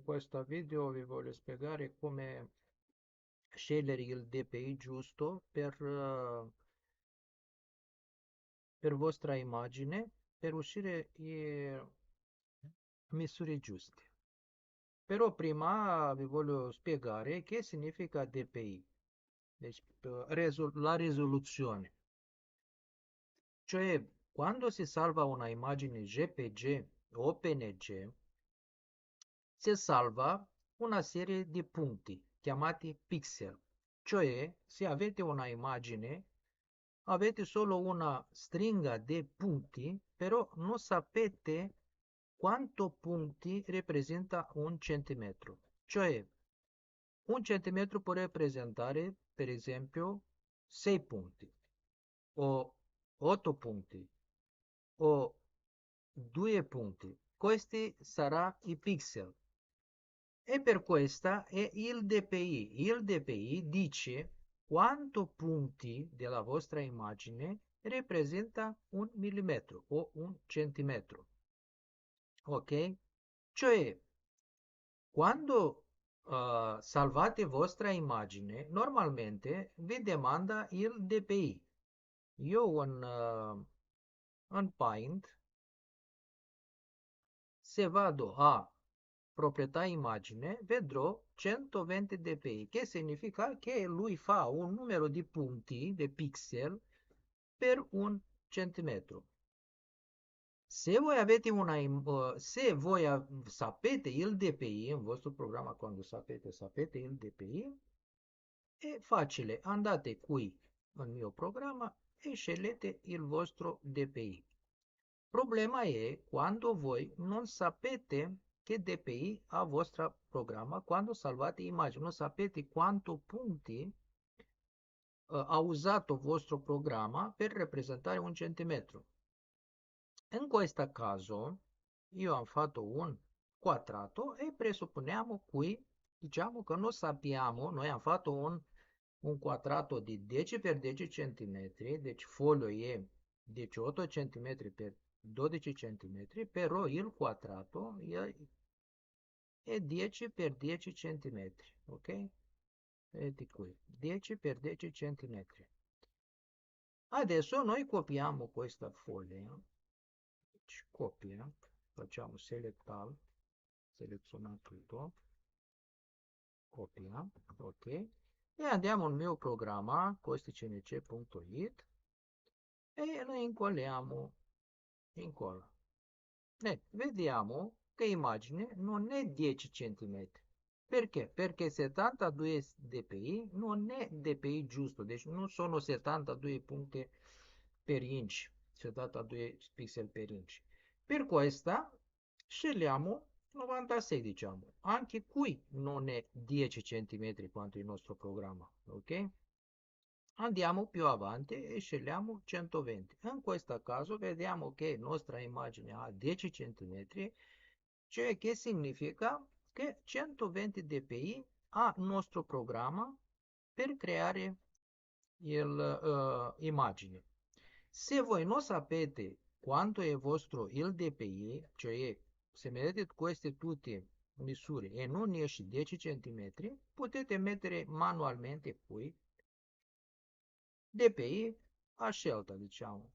In questo video vi voglio spiegare come scegliere il DPI giusto per vostra immagine per uscire le misure giuste. Però prima vi voglio spiegare che significa DPI, la risoluzione. Cioè, quando si salva una immagine JPG o PNG, si salva una serie di punti chiamati pixel. Cioè, se avete una immagine, avete solo una stringa di punti, però non sapete quanto punti rappresenta un centimetro. Cioè, un centimetro può rappresentare, per esempio, 6 punti, o 8 punti, o 2 punti. Questi saranno i pixel. E per questa è il DPI. Il DPI dice quanto punti della vostra immagine rappresenta un millimetro o un centimetro. Ok? Cioè, quando salvate vostra immagine, normalmente vi domanda il DPI. Io un Paint, se vado a proprietà immagine, vedrò 120 dpi, che significa che lui fa un numero di punti, di pixel, per un centimetro. Se voi avete se voi sapete il dpi, in vostro programma quando sapete il dpi, è facile, andate qui nel mio programma e scegliete il vostro dpi. Il problema è quando voi non sapete che DPI ha il vostro programma, quando salvate immagini, non sapete quanto punti ha usato il vostro programma per rappresentare un centimetro. In questo caso, io ho fatto un quadrato e presupponiamo qui, diciamo che non sappiamo, noi abbiamo fatto un quadrato di 10 per 10 centimetri, deci foglio è 18 centimetri per 12 centimetri, però il quadrato è 10 per 10 centimetri, ok? Vedete qui, 10 per 10 centimetri. Adesso noi copiamo questa foglia, copia, facciamo select all, seleziona tutto, copia, ok? E andiamo al mio programma, costicnc.it, e lo incolliamo, incolla. Vediamo che immagine non è 10 centimetri. Perché? Perché 72 dpi non è dpi giusto, non sono 72 punti per inch, 72 pixel per inch. Per questa scegliamo 96, diciamo. Anche qui non è 10 centimetri quanto il nostro programma, ok? Andiamo più avanti e scegliamo 120. In questo caso vediamo che la nostra immagine ha 10 cm, cioè che significa che 120 dpi ha il nostro programma per creare l'immagine. Se voi non sapete quanto è vostro il dpi, cioè se vedete queste tutte misure e non esce 10 cm, potete mettere manualmente qui DPI a scelta, diciamo.